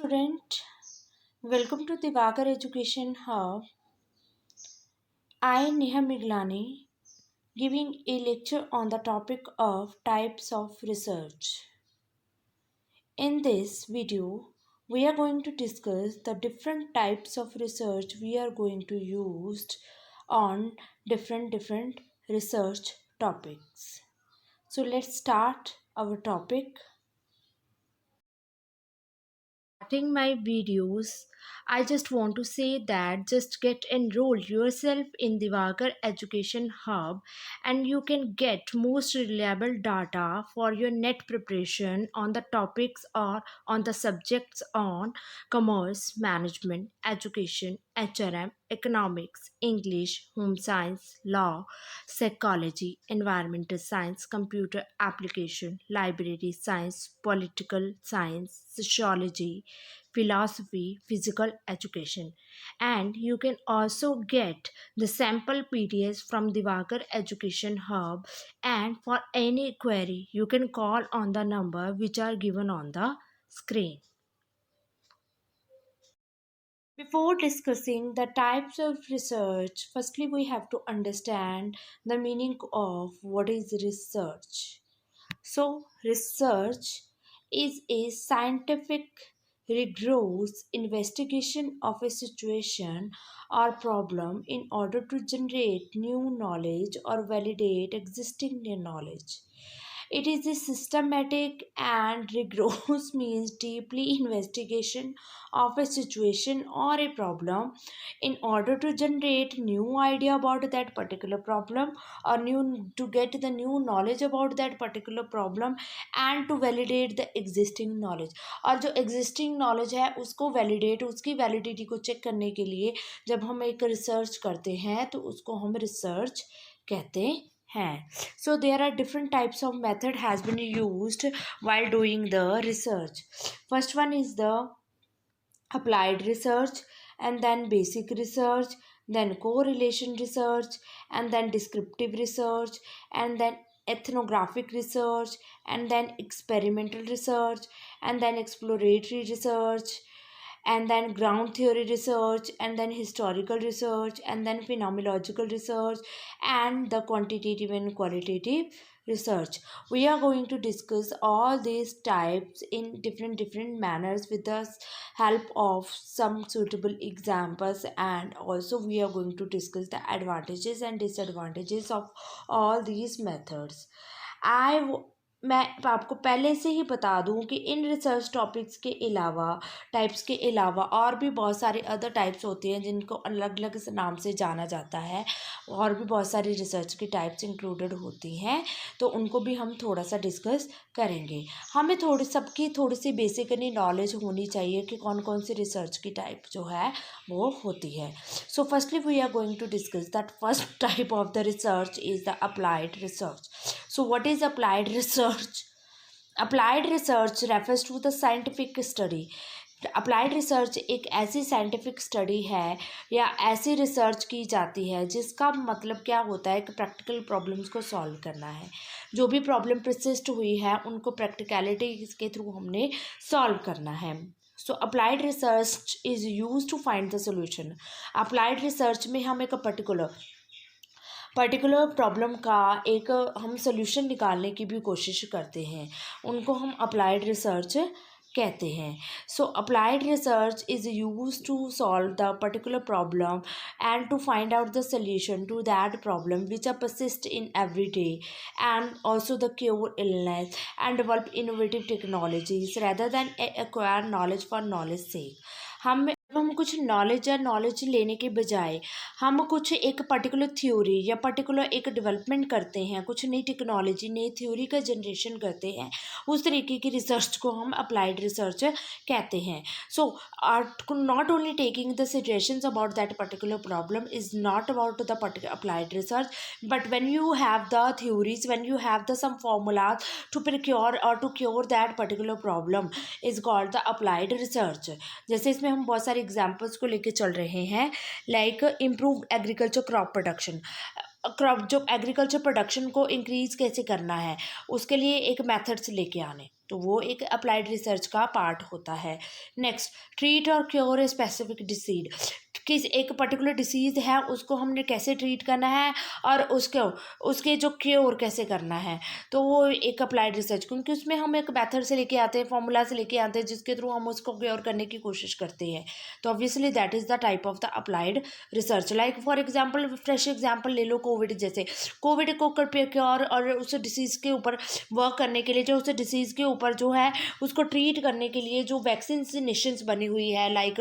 student, welcome to Divakar Education Hub. I Neha Miglani giving a lecture on the topic of types of research. In this video, we are going to discuss the different types of research we are going to use on different research topics. So let's start our topic. Starting my videos, I just want to say that just get enrolled yourself in the Divakar Education Hub and you can get most reliable data for your net preparation on the topics or on the subjects on commerce, management, education, HRM, economics, English, home science, law, psychology, environmental science, computer application, library science, political science, sociology, philosophy, physical education. And you can also get the sample PDFs from Divakar Education Hub. And for any query, you can call on the number which are given on the screen. Before discussing the types of research, firstly we have to understand the meaning of what is research. So, research is a scientific, rigorous investigation of a situation or problem in order to generate new knowledge or validate existing knowledge. It is a systematic and rigorous means deeply investigation of a situation or a problem in order to generate new idea about that particular problem or new to get the new knowledge about that particular problem and to validate the existing knowledge. और जो existing knowledge है उसको validate उसकी validity को check करने के लिए जब हम एक research करते हैं तो उसको हम research कहते हैं. So there are different types of method has been used while doing the research. First one is the applied research, and then basic research, then correlation research, and then descriptive research, and then ethnographic research, and then experimental research, and then exploratory research, and then ground theory research, and then historical research, and then phenomenological research, and the quantitative and qualitative research. We are going to discuss all these types in different manners with the help of some suitable examples, and also we are going to discuss the advantages and disadvantages of all these methods. मैं आपको पहले से ही बता दूं कि in research topics के अलावा types के अलावा और भी बहुत सारे अदर टाइप्स होते हैं जिनको अलग अलग नाम से जाना जाता है. और भी बहुत सारी रिसर्च की टाइप्स इंक्लूडेड होती हैं तो उनको भी हम थोड़ा सा डिस्कस करेंगे. हमें सबकी थोड़ी सी बेसिकली नॉलेज होनी चाहिए कि कौन कौन सी रिसर्च की टाइप जो है वो होती है. So firstly we are going to discuss that first type of the research is the applied research. So what is applied research? Applied research refers to the scientific study. Applied research एक ऐसी scientific study है या ऐसी research की जाती है जिसका मतलब क्या होता है कि प्रैक्टिकल प्रॉब्लम्स को सॉल्व करना है. जो भी प्रॉब्लम परसिस्ट हुई है उनको प्रैक्टिकलिटी के थ्रू हमने सॉल्व करना है. So applied research is use to find the solution. Applied research में हम एक पर्टिकुलर प्रॉब्लम का एक हम सोल्यूशन निकालने की भी कोशिश करते हैं. उनको हम अप्लाइड रिसर्च कहते हैं. So applied research is use to solve the particular problem and to find out the solution to that problem which are persist in every day and also the cure illness and develop innovative technologies rather than acquire knowledge for knowledge sake. हम कुछ knowledge या knowledge लेने के बजाय हम कुछ एक particular theory या पर्टिकुलर एक डेवलपमेंट करते हैं, कुछ नई टेक्नोलॉजी नई थ्योरी का जनरेशन करते हैं, उस तरीके की रिसर्च को हम अप्लाइड रिसर्च कहते हैं. So not only taking the suggestions about that particular problem is not about the applied research, but when you have the theories, when you have the some formulas to procure और to cure that particular problem is called the applied research. जैसे इसमें हम बहुत सारे examples को लेके चल रहे हैं, like improve agriculture crop production. जो एग्रीकल्चर प्रोडक्शन को इंक्रीज कैसे करना है उसके लिए एक मेथड्स लेके आने. तो वो एक अप्लाइड रिसर्च का पार्ट होता है। नेक्स्ट, ट्रीट और क्योर ए स्पेसिफिक डिसीज, किस एक पर्टिकुलर डिसीज़ है उसको हमने कैसे ट्रीट करना है और उसके जो क्योर कैसे करना है, तो वो एक अप्लाइड रिसर्च, क्योंकि उसमें हम एक मेथड से लेके आते हैं, फॉर्मूला से लेके आते हैं जिसके थ्रू हम उसको क्योर करने की कोशिश करते हैं। तो obviously that is the type of the applied research. Like for example, fresh example ले लो, कोविड जैसे, कोविड को क्योर और उस डिसीज़ के ऊपर वर्क करने के लिए, जो उस डिसीज़ के ऊपर जो है उसको ट्रीट करने के लिए जो वैक्सीनेशंस बनी हुई है, like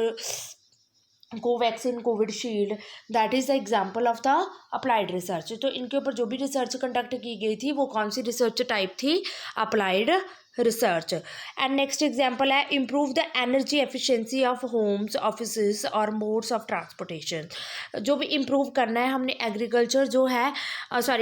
Covaxin, Covishield, that is the example of the applied research. तो इनके ऊपर जो भी रिसर्च कंडक्ट की गई थी वो कौन सी रिसर्च टाइप थी? Applied research. And next example है improve the energy efficiency of homes, offices और मोड्स ऑफ ट्रांसपोर्टेशन। जो भी इम्प्रूव करना है हमने एग्रीकल्चर जो है,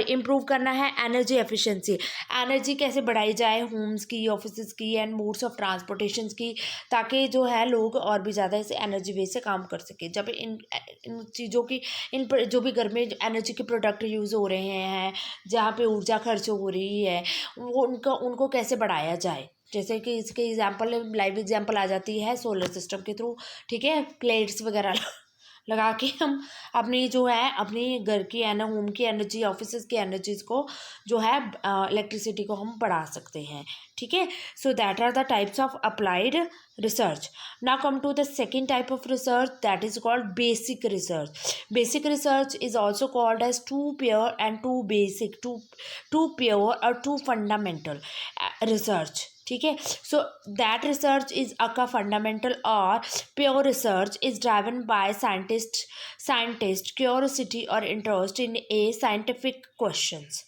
इम्प्रूव करना है एनर्जी एफिशिएंसी, एनर्जी कैसे बढ़ाई जाए होम्स की, ऑफिसेज की एंड मोड्स ऑफ ट्रांसपोर्टेशन की, ताकि जो है लोग और भी ज़्यादा इसे एनर्जी वेस्ट से काम कर सके। जब इन चीज़ों की जो भी घर में एनर्जी के प्रोडक्ट यूज़ हो रहे हैं, जहाँ पे ऊर्जा खर्च हो रही है, वो उनको कैसे बढ़ाया जाए। जैसे कि इसके एग्जाम्पल, लाइव एग्जाम्पल आ जाती है सोलर सिस्टम के थ्रू, ठीक है, प्लेट्स वगैरह लगा के हम अपनी जो है अपनी घर की होम की एनर्जी, ऑफिस की एनर्जीज को जो है इलेक्ट्रिसिटी को हम बढ़ा सकते हैं, ठीक है। So that are the types of applied research. Now come to the second type of research, that is called basic research. Basic research is also called as to pure and to basic, to pure और to fundamental research, ठीक है। So that research is a fundamental और pure research is driven by scientist curiosity और interest in a scientific questions.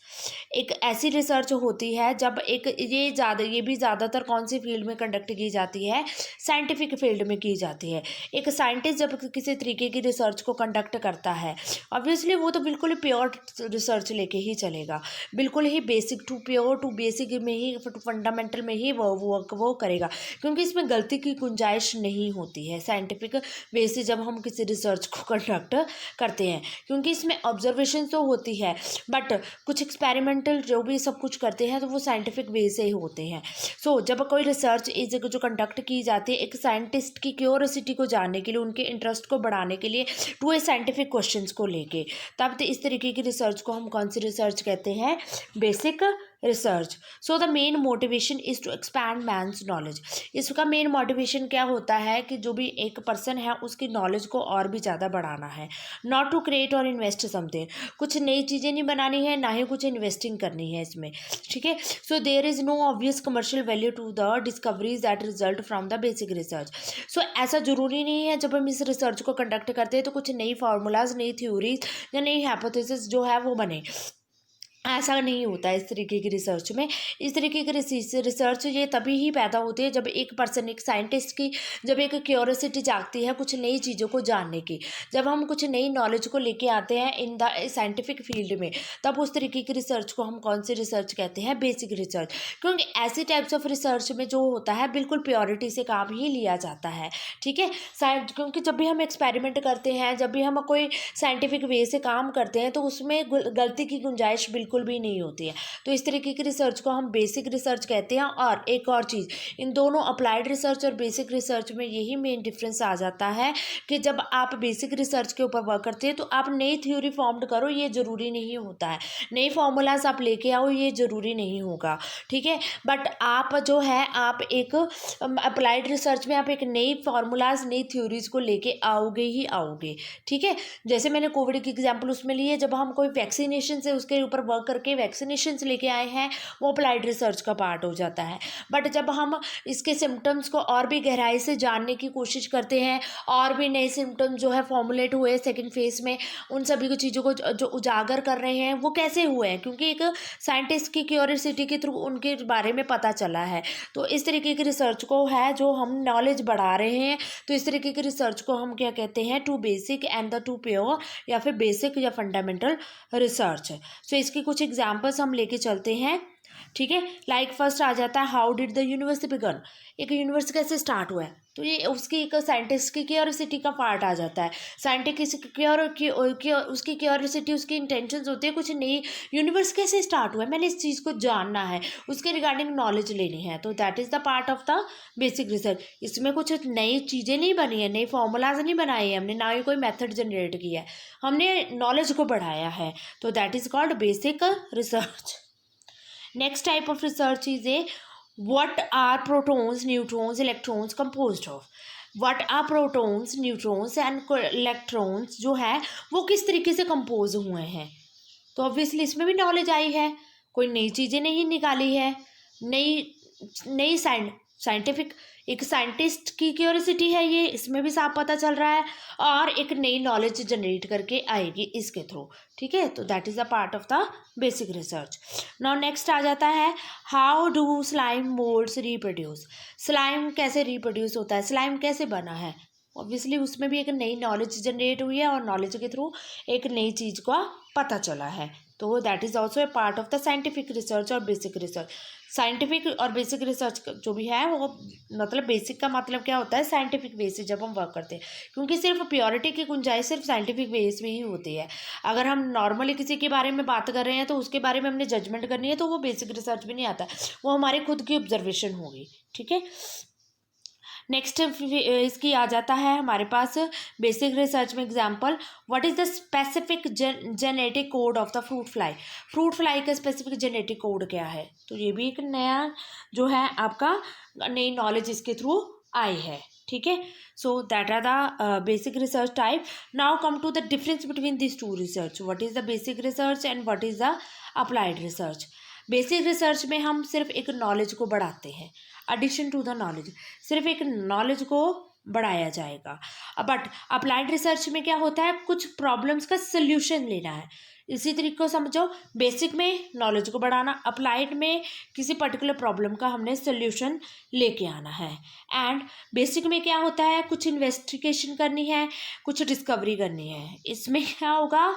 एक ऐसी research होती है जब ये भी ज़्यादातर कौन सी फील्ड में कंडक्ट की जाती है? साइंटिफिक फील्ड में की जाती है। एक साइंटिस्ट जब किसी तरीके की रिसर्च को कंडक्ट करता है, ऑब्वियसली वो तो बिल्कुल ही प्योर रिसर्च लेके ही चलेगा, बिल्कुल ही basic to pure to basic में ही, फंडामेंटल में ही वो करेगा, क्योंकि इसमें गलती की गुंजाइश नहीं होती है साइंटिफिक वे से जब हम किसी रिसर्च को कंडक्ट करते हैं, क्योंकि इसमें ऑब्जर्वेशन तो होती है बट कुछ एक्सपेरिमेंटल जो भी सब कुछ करते हैं तो वो साइंटिफिक वे से ही होते हैं। सो जब कोई रिसर्च जो कंडक्ट की जाती है एक साइंटिस्ट की क्यूरियोसिटी को जानने के लिए, उनके इंटरेस्ट को बढ़ाने के लिए, टू ए साइंटिफिक क्वेश्चंस को लेके, तब तो इस तरीके की रिसर्च को हम कौन सी रिसर्च कहते हैं? Basic research. So the main motivation is to expand man's knowledge. इसका मेन मोटिवेशन क्या होता है कि जो भी एक पर्सन है उसकी नॉलेज को और भी ज़्यादा बढ़ाना है, नॉट टू क्रिएट और इन्वेस्ट समथिंग। कुछ नई चीज़ें नहीं बनानी है, ना ही कुछ इन्वेस्टिंग करनी है इसमें, ठीक है। So there is no obvious commercial value to the discoveries that result from the basic research. सो ऐसा ज़रूरी नहीं है जब हम इस रिसर्च को कंडक्ट करते हैं तो कुछ नई फार्मूलाज, नई थ्योरीज या नई हाइपोथेसिस जो है वो बने, ऐसा नहीं होता है इस तरीके की रिसर्च में। इस तरीके की रिसर्च ये तभी ही पैदा होती है जब एक पर्सन, एक साइंटिस्ट की जब एक क्यूरियोसिटी जागती है कुछ नई चीज़ों को जानने की, जब हम कुछ नई नॉलेज को लेके आते हैं इन द साइंटिफिक फील्ड में, तब उस तरीके की रिसर्च को हम कौन सी रिसर्च कहते हैं? Basic research. क्योंकि ऐसी टाइप्स ऑफ रिसर्च में जो होता है बिल्कुल प्योरिटी से काम ही लिया जाता है, ठीक है। क्योंकि जब भी हम एक्सपेरिमेंट करते हैं, जब भी हम कोई साइंटिफिक वे से काम करते हैं तो उसमें गलती की गुंजाइश बिल्कुल भी नहीं होती है। तो इस तरीके की रिसर्च को हम बेसिक रिसर्च कहते हैं। और एक और चीज़, इन दोनों अप्लाइड रिसर्च और बेसिक रिसर्च में यही मेन डिफरेंस आ जाता है कि जब आप बेसिक रिसर्च के ऊपर वर्क करते हैं तो आप नई थ्योरी फॉर्म्ड करो, ये ज़रूरी नहीं होता है, नई फार्मूलाज आप लेके आओ, ये ज़रूरी नहीं होगा, ठीक है। बट आप जो है आप एक अप्लाइड रिसर्च में आप एक नई फार्मूलाज, नई थ्योरीज को लेके आओगे ही आओगे, ठीक है। जैसे मैंने कोविड की एग्जाम्पल उसमें ली है, जब हम कोई वैक्सीनेशन से उसके ऊपर वर्क करके वैक्सीनेशन लेके आए हैं, वो अप्लाइड रिसर्च का पार्ट हो जाता है। बट जब हम इसके सिम्टम्स को और भी गहराई से जानने की कोशिश करते हैं, और भी नए सिम्टम्स जो है फॉर्मुलेट हुए सेकंड फेज में, उन सभी को चीज़ों को जो उजागर कर रहे हैं वो कैसे हुए हैं? क्योंकि एक साइंटिस्ट की क्यूरियोसिटी के थ्रू उनके बारे में पता चला है। तो इस तरीके की रिसर्च को है जो हम नॉलेज बढ़ा रहे हैं, तो इस तरीके की रिसर्च को हम क्या कहते हैं? Two basic and the two pure, या फिर बेसिक या फंडामेंटल रिसर्च। सो इसकी कुछ एग्जाम्पल्स हम लेके चलते हैं, ठीक है। लाइक फर्स्ट आ जाता है how did the universe begin. एक यूनिवर्स कैसे स्टार्ट हुआ है? तो ये उसकी एक साइंटिस्ट की क्यूरियोसिटी का पार्ट आ जाता है। साइंटिस्ट की उसकी क्यूरियोसिटी, उसकी इंटेंशंस होती है कुछ नई, यूनिवर्स कैसे स्टार्ट हुआ है, मैंने इस चीज़ को जानना है, उसके रिगार्डिंग नॉलेज लेनी है, तो that is the part of the basic research. इसमें कुछ नई चीज़ें नहीं बनी है, नई फॉर्मूलाज नहीं बनाए हैं हमने, ना ही कोई मेथड जनरेट किया है, हमने नॉलेज को बढ़ाया है, तो that is called basic research. Next type of research is a what are protons, neutrons, electrons composed of। what are protons, neutrons and electrons जो है वो किस तरीके से कंपोज हुए हैं, तो ऑब्वियसली इसमें भी नॉलेज आई है, कोई नई चीज़ें नहीं निकाली है, नई नई साइंटिफिक, एक साइंटिस्ट की क्यूरियोसिटी है ये, इसमें भी साफ पता चल रहा है, और एक नई नॉलेज जनरेट करके आएगी इसके थ्रू, ठीक है, तो that is a part of the basic research. Now next आ जाता है how do slime moulds reproduce. Slime कैसे रिप्रोड्यूस होता है, स्लाइम कैसे बना है, ऑब्वियसली उसमें भी एक नई नॉलेज जनरेट हुई है और नॉलेज के थ्रू एक नई चीज़ का पता चला है, तो that is also a part of the scientific research और बेसिक रिसर्च। साइंटिफिक और बेसिक रिसर्च जो भी है वो, मतलब बेसिक का मतलब क्या होता है, साइंटिफिक बेस से जब हम वर्क करते हैं, क्योंकि सिर्फ प्योरिटी की गुंजाइश सिर्फ साइंटिफिक बेस में ही होती है। अगर हम नॉर्मली किसी के बारे में बात कर रहे हैं तो उसके बारे में हमने जजमेंट करनी है, तो वो बेसिक रिसर्च भी नहीं आता, वो हमारे खुद की ऑब्जर्वेशन होगी, ठीक है। नेक्स्ट इसकी आ जाता है हमारे पास बेसिक रिसर्च में example, what is the specific genetic code of the fruit fly. Fruit fly का स्पेसिफिक जेनेटिक कोड क्या है, तो ये भी एक नया जो है आपका नई नॉलेज इसके थ्रू आई है, ठीक है। So that are the basic research type. Now come to the difference between this two research, what is the basic research and what is the applied research. Basic research में हम सिर्फ एक knowledge को बढ़ाते हैं, एडिशन टू द नॉलेज, सिर्फ एक knowledge को बढ़ाया जाएगा। बट अप्लाइड रिसर्च में क्या होता है, कुछ प्रॉब्लम्स का सोल्यूशन लेना है, इसी तरीके को समझो, बेसिक में नॉलेज को बढ़ाना, अप्लाइड में किसी पर्टिकुलर प्रॉब्लम का हमने सोल्यूशन लेके आना है। एंड बेसिक में क्या होता है, कुछ इन्वेस्टिगेशन करनी है, कुछ डिस्कवरी करनी है, इसमें क्या होगा,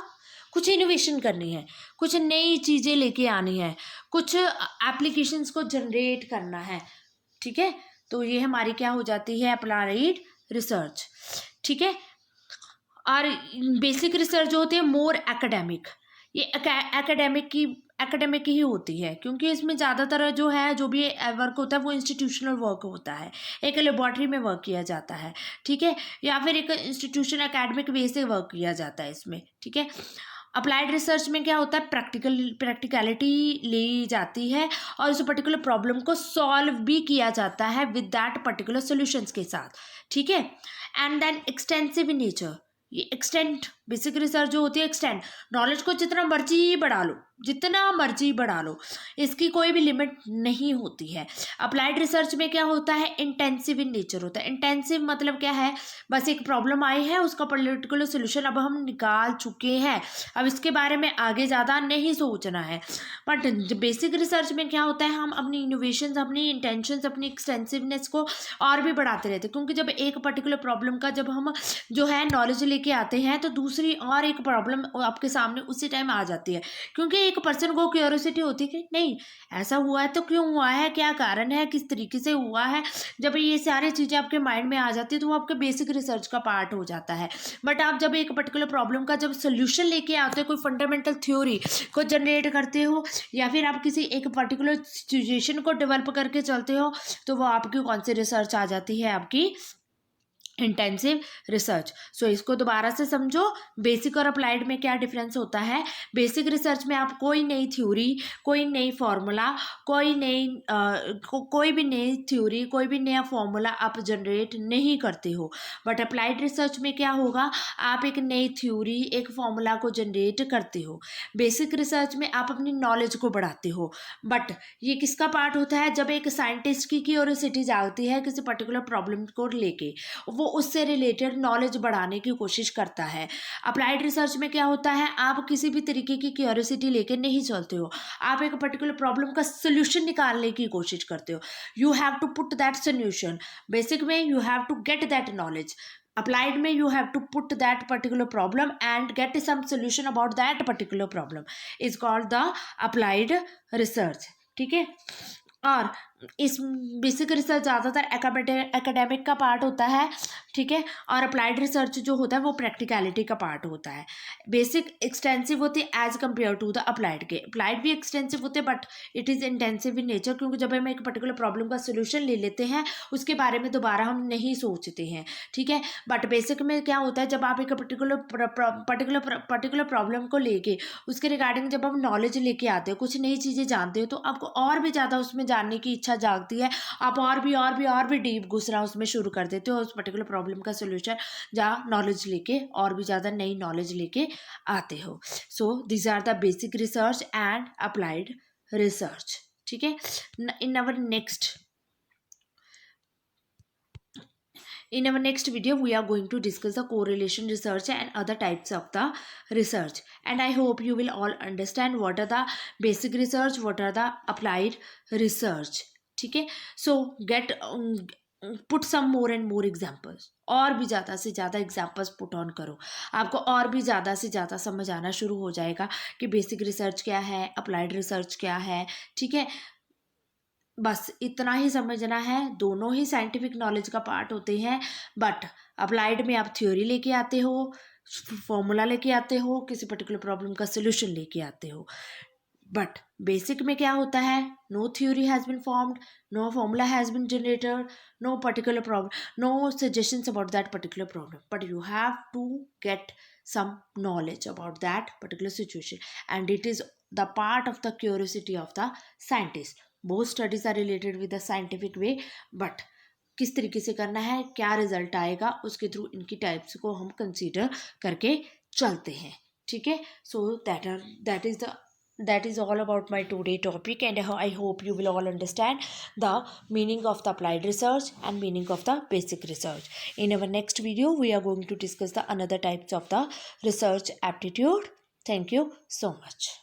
कुछ इनोवेशन करनी है, कुछ नई चीज़ें लेके आनी है, कुछ एप्लीकेशंस को जनरेट करना है, ठीक है, तो ये हमारी क्या हो जाती है, अप्लाइड रिसर्च, ठीक है। और बेसिक रिसर्च जो होती है मोर एकेडमिक, ये एकेडमिक ही होती है, क्योंकि इसमें ज़्यादातर जो है जो भी वर्क होता है वो इंस्टीट्यूशनल वर्क होता है, एक लेबॉर्ट्री में वर्क किया जाता है, ठीक है, या फिर एक इंस्टीट्यूशन एकेडमिक बेस से वर्क किया जाता है इसमें, ठीक है। अप्लाइड रिसर्च में क्या होता है, प्रैक्टिकलिटी ली जाती है और उस पर्टिकुलर प्रॉब्लम को सॉल्व भी किया जाता है विद दैट पर्टिकुलर सॉल्यूशंस के साथ, ठीक है। And then extensive in nature, ये एक्सटेंट, बेसिक रिसर्च जो होती है एक्सटेंड, नॉलेज को जितना मर्जी बढ़ा लो, जितना मर्जी बढ़ा लो, इसकी कोई भी लिमिट नहीं होती है। अप्लाइड रिसर्च में क्या होता है, इंटेंसिव इन नेचर होता है। इंटेंसिव मतलब क्या है, बस एक प्रॉब्लम आई है, उसका पर्टिकुलर सोल्यूशन अब हम निकाल चुके हैं, अब इसके बारे में आगे ज़्यादा नहीं सोचना है। बट बेसिक रिसर्च में क्या होता है, हम अपनी इनोवेशंस, अपनी इंटेंशंस, अपनी एक्सटेंसिवनेस को और भी बढ़ाते रहते हैं, क्योंकि जब एक पर्टिकुलर प्रॉब्लम का जब हम जो है नॉलेज लेके आते हैं तो दूसरी और एक प्रॉब्लम आपके सामने उसी टाइम आ जाती है, क्योंकि एक पर्सन को क्यूरियोसिटी होती है कि नहीं ऐसा हुआ है तो क्यों हुआ है, क्या कारण है, किस तरीके से हुआ है। जब ये सारी चीज़ें आपके माइंड में आ जाती है तो वो आपके बेसिक रिसर्च का पार्ट हो जाता है। बट आप जब एक पर्टिकुलर प्रॉब्लम का जब सोल्यूशन लेके आते हो, कोई फंडामेंटल थ्योरी को जनरेट करते हो, या फिर आप किसी एक पर्टिकुलर सिचुएशन को डेवलप करके चलते हो, तो वो आपकी कौन सी रिसर्च आ जाती है, आपकी इंटेंसिव रिसर्च। सो इसको दोबारा से समझो, बेसिक और अप्लाइड में क्या डिफरेंस होता है। बेसिक रिसर्च में आप कोई नई थ्योरी, कोई नई फार्मूला, कोई भी नई थ्योरी, कोई भी नया फार्मूला आप जनरेट नहीं करते हो। बट अप्लाइड रिसर्च में क्या होगा, आप एक नई थ्योरी, एक फार्मूला को जनरेट करते हो। बेसिक रिसर्च में आप अपनी नॉलेज को बढ़ाते हो। बट ये किसका पार्ट होता है, जब एक साइंटिस्ट की क्यूरियोसिटी जागती है किसी पर्टिकुलर प्रॉब्लम को लेके, वो उससे रिलेटेड नॉलेज बढ़ाने की कोशिश करता है। अप्लाइड रिसर्च में क्या होता है, आप किसी भी तरीके की क्यूरियोसिटी लेके नहीं चलते हो, आप एक पर्टिकुलर प्रॉब्लम का सोल्यूशन निकालने की कोशिश करते हो। You have to put that solution. Basic में you have to get that knowledge, applied में you have to put that particular problem and get some solution about that particular problem, is called the applied research, ठीक है। और इस basic research ज़्यादातर academic का part होता है, ठीक है, और अप्लाइड रिसर्च जो होता है वो प्रैक्टिकलिटी का पार्ट होता है। बेसिक एक्सटेंसिव होती है as compare to the applied के। अप्लाइड भी एक्सटेंसिव होते हैं but it is intensive in nature, क्योंकि जब हम एक पर्टिकुलर प्रॉब्लम का सोल्यूशन ले लेते हैं उसके बारे में दोबारा हम नहीं सोचते हैं, ठीक है। बट बेसिक में क्या होता है, जब आप एक पर्टिकुलर प्रॉब्लम को लेके उसके रिगार्डिंग जब आप नॉलेज लेके आते हो, कुछ नई चीज़ें जानते हो, तो आपको और भी ज़्यादा उसमें जानने की इच्छा जागती है। आप और भी डीप घुसना उसमें शुरू कर देते हो उस पर्टिकुलर प्रॉब्लम का सोल्यूशन, जहाँ नॉलेज लेके और भी ज़्यादा नई नॉलेज लेके आते हो। So this are the basic research and applied research, ठीक है। इन अवर next video we are going to discuss the correlation research and other types of the research, and I hope you will all understand what are the basic research, what are the applied research, ठीक है। So get put some more and more examples, और भी ज़्यादा से ज़्यादा examples put on करो, आपको और भी ज़्यादा से ज़्यादा समझ आना शुरू हो जाएगा कि बेसिक रिसर्च क्या है, अप्लाइड रिसर्च क्या है, ठीक है। बस इतना ही समझना है, दोनों ही साइंटिफिक नॉलेज का पार्ट होते हैं, बट अप्लाइड में आप थ्योरी लेके आते हो, फॉर्मूला लेके आते हो, किसी पर्टिकुलर प्रॉब्लम का सोल्यूशन लेके आते हो। बट बेसिक में क्या होता है, no theory has been formed, no formula has been generated, no particular problem, no suggestions about that particular problem, but you have to get some knowledge about that particular situation, and it is the part of the curiosity of the scientist. Both studies are related with the scientific way, but किस तरीके से करना है, क्या result आएगा, उसके through इनकी types को हम कंसीडर करके चलते हैं, ठीक है। सो that is all about my today topic, and I hope you will all understand the meaning of the applied research and meaning of the basic research. In our next video we are going to discuss the another types of the research aptitude. Thank you so much.